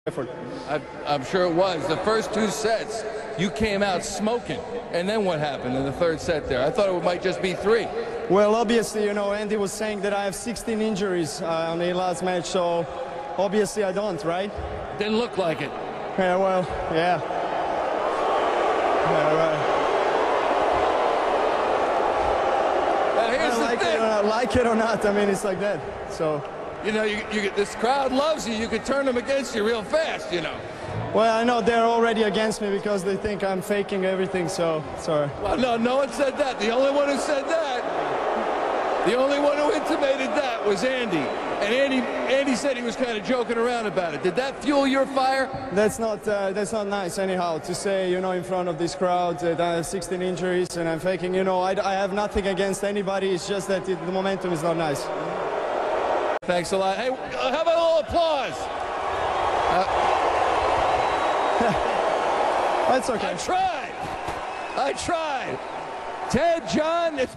effort. I'm sure it was. The first two sets, you came out smoking. And then what happened in the third set there? I thought it might just be 3. Well, obviously, you know, Andy was saying that I have 16 injuries on the last match, so obviously I don't, right? Didn't look like it. Yeah, well, yeah. Yeah, right. Now, here's the thing. Like it or not, I mean, it's like that, so. You know, this crowd loves you. You could turn them against you real fast, you know. Well, I know they're already against me because they think I'm faking everything, so sorry. Well, no one said that. The only one who said that, the only one who intimated that was Andy. And Andy said he was kind of joking around about it. Did that fuel your fire? That's not nice anyhow to say, you know, in front of this crowd that I have 16 injuries and I'm faking. You know, I have nothing against anybody. It's just that the momentum is not nice. Thanks a lot. Hey, how about a little applause? That's okay. I tried. Ted, John, it's